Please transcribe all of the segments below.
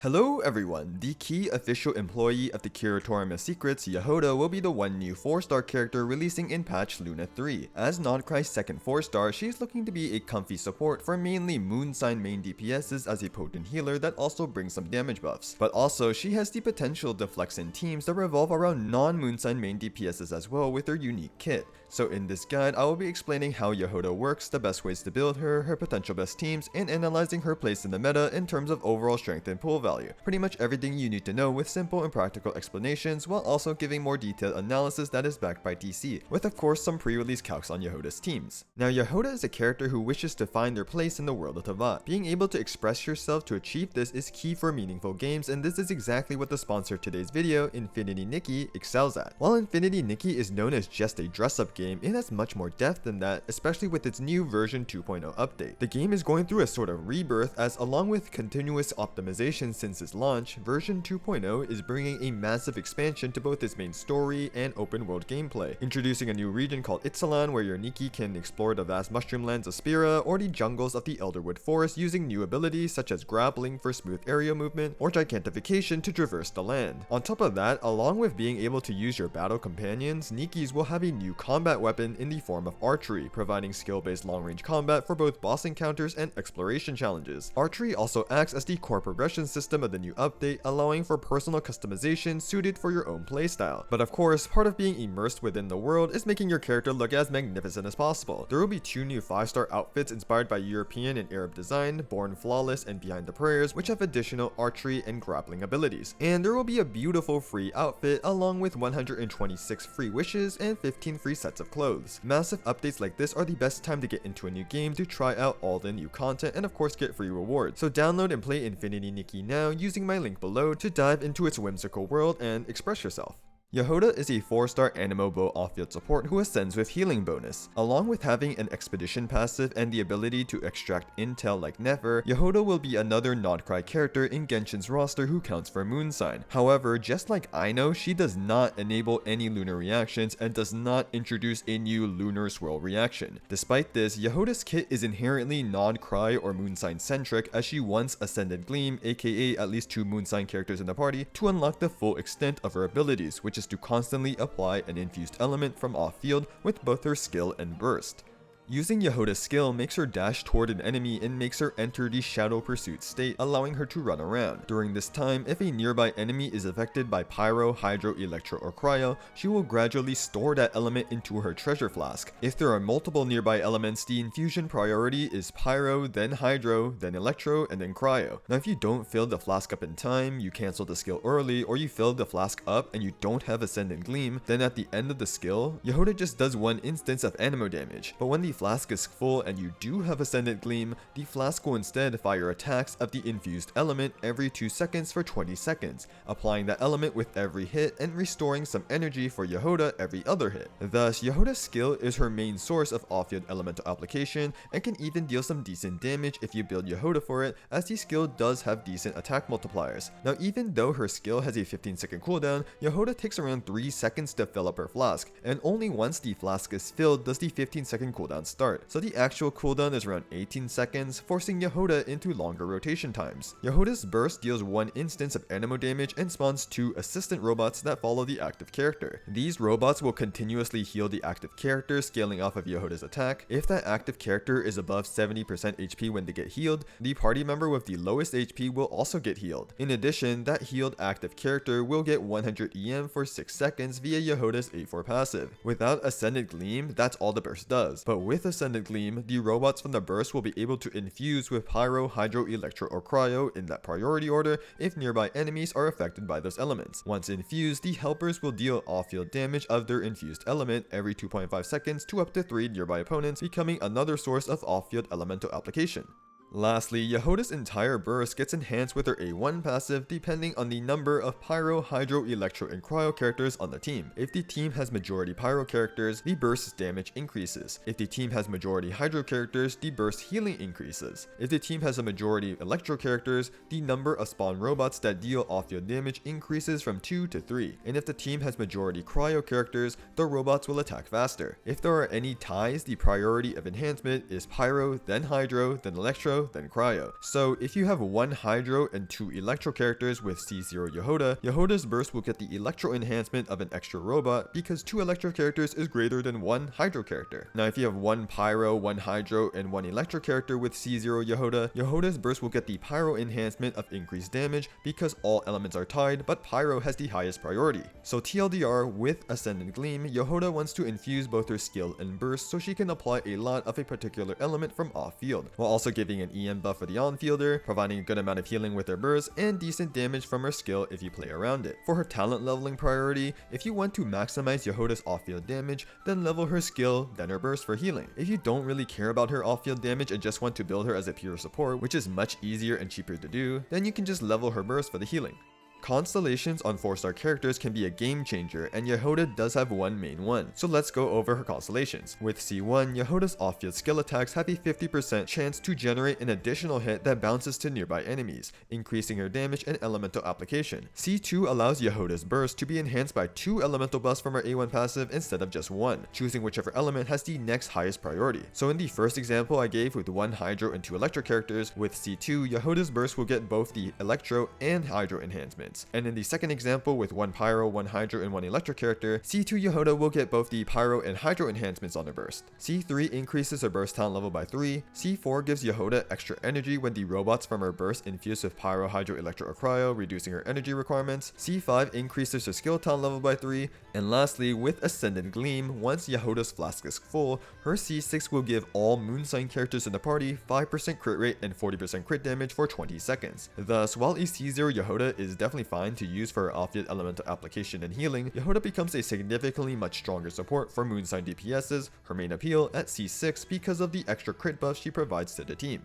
Hello everyone, the key official employee of the Curatorium of Secrets, Jahoda, will be the one new 4-star character releasing in patch Luna 3. As nod-krai's second 4-star, she is looking to be a comfy support for mainly moon sign main DPSs as a potent healer that also brings some damage buffs. But also, she has the potential to flex in teams that revolve around non-moon sign main DPSs as well with her unique kit. So in this guide, I will be explaining how Jahoda works, the best ways to build her, her potential best teams, and analyzing her place in the meta in terms of overall strength and pull value. Pretty much everything you need to know with simple and practical explanations, while also giving more detailed analysis that is backed by DC, with of course some pre-release calcs on Jahoda's teams. Now Jahoda is a character who wishes to find their place in the world of Teyvat. Being able to express yourself to achieve this is key for meaningful games, and this is exactly what the sponsor of today's video, Infinity Nikki, excels at. While Infinity Nikki is known as just a dress-up game, it has much more depth than that, especially with its new version 2.0 update. The game is going through a sort of rebirth, as along with continuous optimization since its launch, version 2.0 is bringing a massive expansion to both its main story and open world gameplay, introducing a new region called Ixalan where your Nikki can explore the vast mushroom lands of Spira or the jungles of the Elderwood Forest using new abilities such as grappling for smooth area movement or gigantification to traverse the land. On top of that, along with being able to use your battle companions, Nikkis will have a new combat weapon in the form of archery, providing skill-based long-range combat for both boss encounters and exploration challenges. Archery also acts as the core progression system of the new update, allowing for personal customization suited for your own playstyle. But of course, part of being immersed within the world is making your character look as magnificent as possible. There will be 2 new 5-star outfits inspired by European and Arab design, Born Flawless and Behind the Prayers, which have additional archery and grappling abilities. And there will be a beautiful free outfit along with 126 free wishes and 15 free sets of clothes. Massive updates like this are the best time to get into a new game to try out all the new content and of course get free rewards. So download and play Infinity Nikki now using my link below to dive into its whimsical world and express yourself. Jahoda is a 4-star Anemo Bow off-field support who ascends with healing bonus. Along with having an expedition passive and the ability to extract intel like Nefer, Jahoda will be another nod-krai character in Genshin's roster who counts for moon sign. However, just like Aino, she does not enable any lunar reactions and does not introduce a new lunar swirl reaction. Despite this, Jahoda's kit is inherently nod-krai or moon sign centric, as she wants Ascended Gleam, aka at least 2 moon sign characters in the party, to unlock the full extent of her abilities, which is to constantly apply an infused element from off-field with both her skill and burst. Using Jahoda's skill makes her dash toward an enemy and makes her enter the shadow pursuit state, allowing her to run around. During this time, if a nearby enemy is affected by Pyro, Hydro, Electro, or Cryo, she will gradually store that element into her treasure flask. If there are multiple nearby elements, the infusion priority is Pyro, then Hydro, then Electro, and then Cryo. Now if you don't fill the flask up in time, you cancel the skill early, or you fill the flask up and you don't have Ascendant Gleam, then at the end of the skill, Jahoda just does 1 instance of Anemo damage. But when the flask is full and you do have Ascendant Gleam, the flask will instead fire attacks of the infused element every 2 seconds for 20 seconds, applying that element with every hit and restoring some energy for Jahoda every other hit. Thus, Jahoda's skill is her main source of off-field elemental application and can even deal some decent damage if you build Jahoda for it, as the skill does have decent attack multipliers. Now even though her skill has a 15-second cooldown, Jahoda takes around 3 seconds to fill up her flask, and only once the flask is filled does the 15-second cooldown start, so the actual cooldown is around 18 seconds, forcing Jahoda into longer rotation times. Jahoda's burst deals 1 instance of Anemo damage and spawns 2 assistant robots that follow the active character. These robots will continuously heal the active character, scaling off of Jahoda's attack. If that active character is above 70% HP when they get healed, the party member with the lowest HP will also get healed. In addition, that healed active character will get 100 EM for 6 seconds via Jahoda's 8-4 passive. Without Ascended Gleam, that's all the burst does, but with Ascended Gleam, the robots from the burst will be able to infuse with Pyro, Hydro, Electro, or Cryo in that priority order if nearby enemies are affected by those elements. Once infused, the helpers will deal off-field damage of their infused element every 2.5 seconds to up to 3 nearby opponents, becoming another source of off-field elemental application. Lastly, Jahoda's entire burst gets enhanced with her A1 passive depending on the number of Pyro, Hydro, Electro, and Cryo characters on the team. If the team has majority Pyro characters, the burst's damage increases. If the team has majority Hydro characters, the burst healing increases. If the team has a majority Electro characters, the number of spawn robots that deal off-field damage increases from 2 to 3. And if the team has majority Cryo characters, the robots will attack faster. If there are any ties, the priority of enhancement is Pyro, then Hydro, then Electro, Hydro, then Cryo. So if you have one Hydro and 2 Electro characters with C0 Jahoda, Jahoda's burst will get the Electro enhancement of an extra robot because 2 Electro characters is greater than 1 Hydro character. Now if you have 1 Pyro, 1 Hydro, and 1 Electro character with C0 Jahoda, Jahoda's burst will get the Pyro enhancement of increased damage because all elements are tied, but Pyro has the highest priority. So TLDR, with Ascendant Gleam, Jahoda wants to infuse both her skill and burst so she can apply a lot of a particular element from off-field, while also giving an EM buff for the on-fielder, providing a good amount of healing with her burst, and decent damage from her skill if you play around it. For her talent leveling priority, if you want to maximize Jahoda's off-field damage, then level her skill, then her burst for healing. If you don't really care about her off-field damage and just want to build her as a pure support, which is much easier and cheaper to do, then you can just level her burst for the healing. Constellations on 4-star characters can be a game changer, and Jahoda does have one main one, so let's go over her constellations. With C1, Jahoda's off-field skill attacks have a 50% chance to generate an additional hit that bounces to nearby enemies, increasing her damage and elemental application. C2 allows Jahoda's burst to be enhanced by 2 elemental buffs from her A1 passive instead of just 1, choosing whichever element has the next highest priority. So in the first example I gave with 1 Hydro and 2 Electro characters, with C2, Jahoda's burst will get both the Electro and Hydro enhancement. And in the second example with 1 Pyro, 1 Hydro, and 1 Electro character, C2 Jahoda will get both the Pyro and Hydro enhancements on her burst. C3 increases her burst talent level by 3, C4 gives Jahoda extra energy when the robots from her burst infuse with Pyro, Hydro, Electro, or Cryo, reducing her energy requirements, C5 increases her skill talent level by 3, and lastly, with Ascendant Gleam, once Jahoda's flask is full, her C6 will give all moon sign characters in the party 5% crit rate and 40% crit damage for 20 seconds. Thus, while a C0 Jahoda is definitely fine to use for her off-field elemental application and healing, Jahoda becomes a significantly much stronger support for moon sign DPSs, her main appeal at C6 because of the extra crit buff she provides to the team.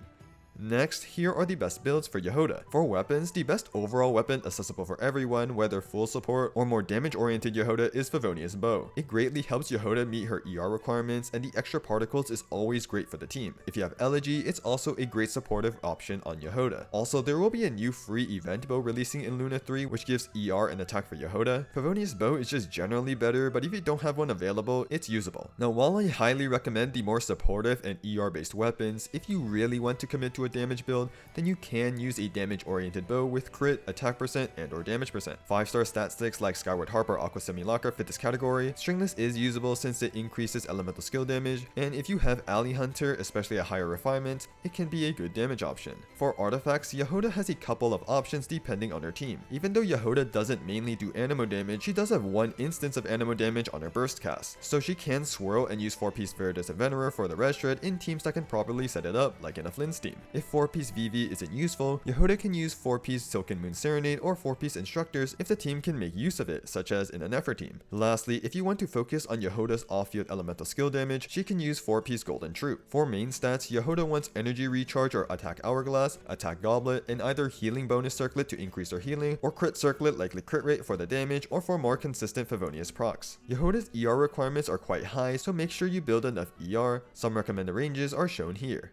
Next, here are the best builds for Jahoda. For weapons, the best overall weapon accessible for everyone, whether full support or more damage-oriented Jahoda, is Favonius Bow. It greatly helps Jahoda meet her ER requirements, and the extra particles is always great for the team. If you have Elegy, it's also a great supportive option on Jahoda. Also, there will be a new free event bow releasing in Luna 3, which gives ER and attack for Jahoda. Favonius Bow is just generally better, but if you don't have one available, it's usable. Now, while I highly recommend the more supportive and ER-based weapons, if you really want to commit to a damage build, then you can use a damage-oriented bow with crit, attack percent, and or damage percent. 5-star stat sticks like Skyward Harp or Aqua Simulacra fit this category. Stringless is usable since it increases elemental skill damage, and if you have Alley Hunter, especially at higher refinement, it can be a good damage option. For artifacts, Jahoda has a couple of options depending on her team. Even though Jahoda doesn't mainly do animo damage, she does have one instance of animo damage on her burst cast, so she can swirl and use 4-piece Veritas and Venerer for the red shred in teams that can properly set it up, like in a Flynn's team. If 4-piece VV isn't useful, Jahoda can use 4-piece Silken Moon Serenade or 4-piece Instructors if the team can make use of it, such as in a Nefer team. Lastly, if you want to focus on Jahoda's off-field elemental skill damage, she can use 4-piece Golden Troop. For main stats, Jahoda wants Energy Recharge or Attack Hourglass, Attack Goblet, and either Healing Bonus Circlet to increase her healing, or Crit Circlet likely crit rate for the damage, or for more consistent Favonius procs. Jahoda's ER requirements are quite high, so make sure you build enough ER. Some recommended ranges are shown here.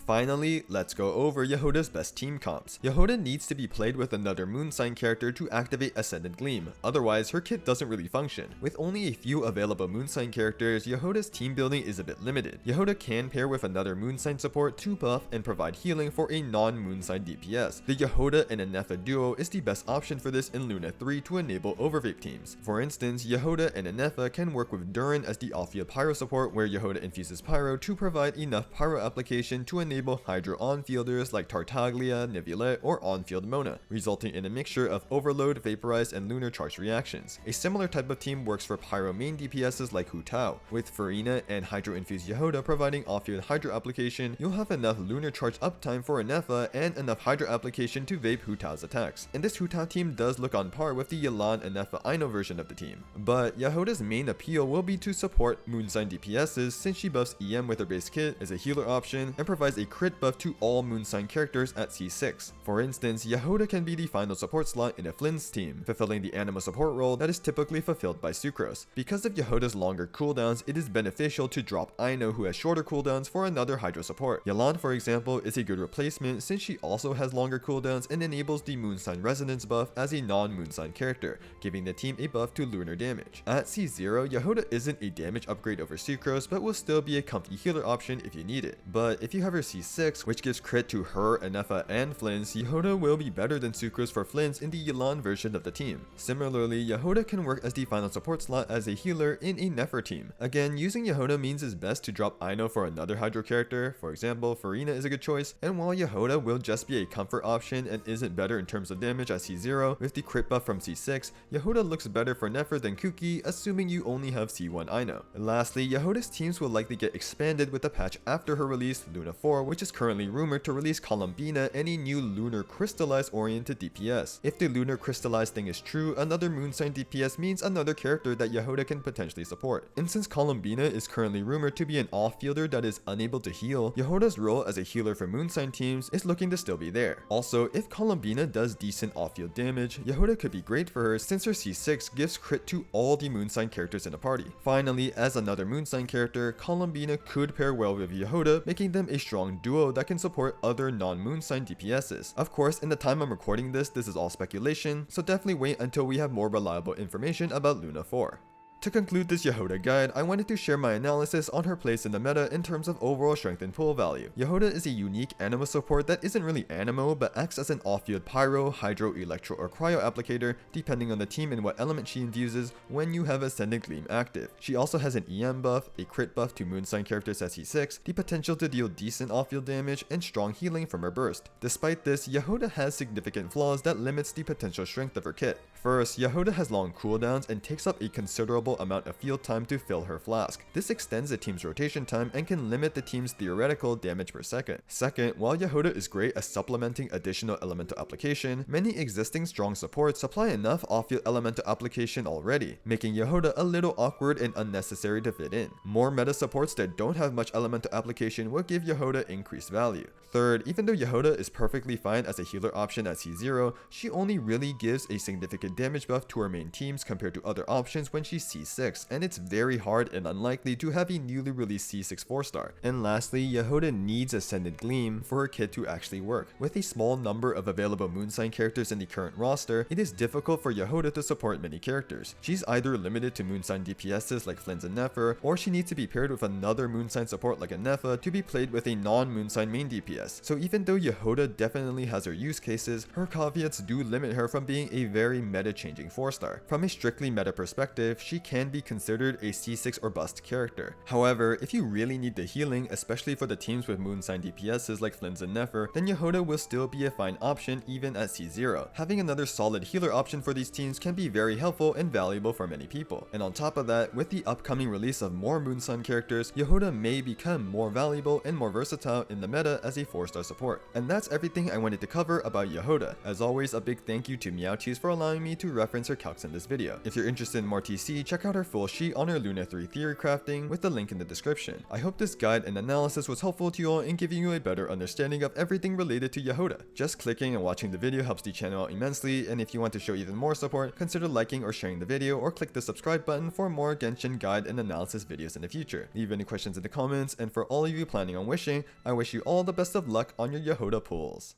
Finally, let's go over Jahoda's best team comps. Jahoda needs to be played with another moon sign character to activate Ascendant Gleam, otherwise her kit doesn't really function. With only a few available moon sign characters, Jahoda's team building is a bit limited. Jahoda can pair with another moon sign support to buff and provide healing for a non-moon sign DPS. The Jahoda and Anefa duo is the best option for this in Luna 3 to enable overvape teams. For instance, Jahoda and Anefa can work with Durin as the off-field pyro support, where Jahoda infuses pyro to provide enough pyro application to enable Hydro on-fielders like Tartaglia, Neuvillette, or on-field Mona, resulting in a mixture of Overload, Vaporized, and Lunar Charge reactions. A similar type of team works for Pyro main DPSs like Hu Tao. With Farina and Hydro-infused Jahoda providing off-field Hydro application, you'll have enough Lunar Charge uptime for Anefa and enough Hydro application to vape Hu Tao's attacks. And this Hu Tao team does look on par with the Yelan Anefa Aino version of the team. But Jahoda's main appeal will be to support Moonsign DPSs since she buffs EM with her base kit as a healer option and provides a crit buff to all moon sign characters at C6. For instance, Jahoda can be the final support slot in a Flynn's team, fulfilling the anima support role that is typically fulfilled by Sucrose. Because of Jahoda's longer cooldowns, it is beneficial to drop Aino, who has shorter cooldowns, for another Hydro support. Yelan, for example, is a good replacement since she also has longer cooldowns and enables the moon sign resonance buff as a non-moon sign character, giving the team a buff to lunar damage. At C0, Jahoda isn't a damage upgrade over Sucrose, but will still be a comfy healer option if you need it. But if you have her C6, which gives crit to her, Anefa, and Flynn's, Jahoda will be better than Sucrose for Flynn's in the Yelan version of the team. Similarly, Jahoda can work as the final support slot as a healer in a Nefer team. Again, using Jahoda means it's best to drop Ino for another Hydro character. For example, Farina is a good choice, and while Jahoda will just be a comfort option and isn't better in terms of damage at C0, with the crit buff from C6, Jahoda looks better for Nefer than Kuki, assuming you only have C1 Ino. Lastly, Jahoda's teams will likely get expanded with a patch after her release, Luna 4, which is currently rumored to release Columbina and a new Lunar Crystallized oriented DPS. If the Lunar Crystallized thing is true, another moon sign DPS means another character that Jahoda can potentially support. And since Columbina is currently rumored to be an off-fielder that is unable to heal, Jahoda's role as a healer for moon sign teams is looking to still be there. Also, if Columbina does decent off-field damage, Jahoda could be great for her since her C6 gives crit to all the moon sign characters in a party. Finally, as another moon sign character, Columbina could pair well with Jahoda, making them a strong duo that can support other non-moon sign DPSs. Of course, in the time I'm recording this is all speculation, so definitely wait until we have more reliable information about Luna 4. To conclude this Jahoda guide, I wanted to share my analysis on her place in the meta in terms of overall strength and pull value. Jahoda is a unique animo support that isn't really animo, but acts as an off-field pyro, hydro, electro, or cryo applicator, depending on the team and what element she infuses when you have Ascendant Gleam active. She also has an EM buff, a crit buff to moonsign characters at C6, the potential to deal decent off-field damage, and strong healing from her burst. Despite this, Jahoda has significant flaws that limits the potential strength of her kit. First, Jahoda has long cooldowns and takes up a considerable amount of field time to fill her flask. This extends the team's rotation time and can limit the team's theoretical damage per second. Second, while Jahoda is great at supplementing additional elemental application, many existing strong supports supply enough off-field elemental application already, making Jahoda a little awkward and unnecessary to fit in. More meta supports that don't have much elemental application will give Jahoda increased value. Third, even though Jahoda is perfectly fine as a healer option at C0, she only really gives a significant damage buff to her main teams compared to other options when she's C6, and it's very hard and unlikely to have a newly released C6 4-star. And lastly, Jahoda needs Ascendant Gleam for her kit to actually work. With a small number of available moonsign characters in the current roster, it is difficult for Jahoda to support many characters. She's either limited to moonsign DPSs like Flynn's and Nefer, or she needs to be paired with another moonsign support like Anefa to be played with a non-moonsign main DPS. So even though Jahoda definitely has her use cases, her caveats do limit her from being a very meta-changing 4-star. From a strictly meta perspective, she can be considered a C6 or bust character. However, if you really need the healing, especially for the teams with moonsign DPSs like Flynn's and Nefer, then Jahoda will still be a fine option even at C0. Having another solid healer option for these teams can be very helpful and valuable for many people. And on top of that, with the upcoming release of more moonsign characters, Jahoda may become more valuable and more versatile in the meta as a 4-star support. And that's everything I wanted to cover about Jahoda. As always, a big thank you to MeowTews for allowing me to reference her calcs in this video. If you're interested in more TC, check out her full sheet on her Luna 3 theory crafting with the link in the description. I hope this guide and analysis was helpful to you all in giving you a better understanding of everything related to Jahoda. Just clicking and watching the video helps the channel out immensely, and if you want to show even more support, consider liking or sharing the video, or click the subscribe button for more Genshin guide and analysis videos in the future. Leave any questions in the comments, and for all of you planning on wishing, I wish you all the best of luck on your Jahoda pulls.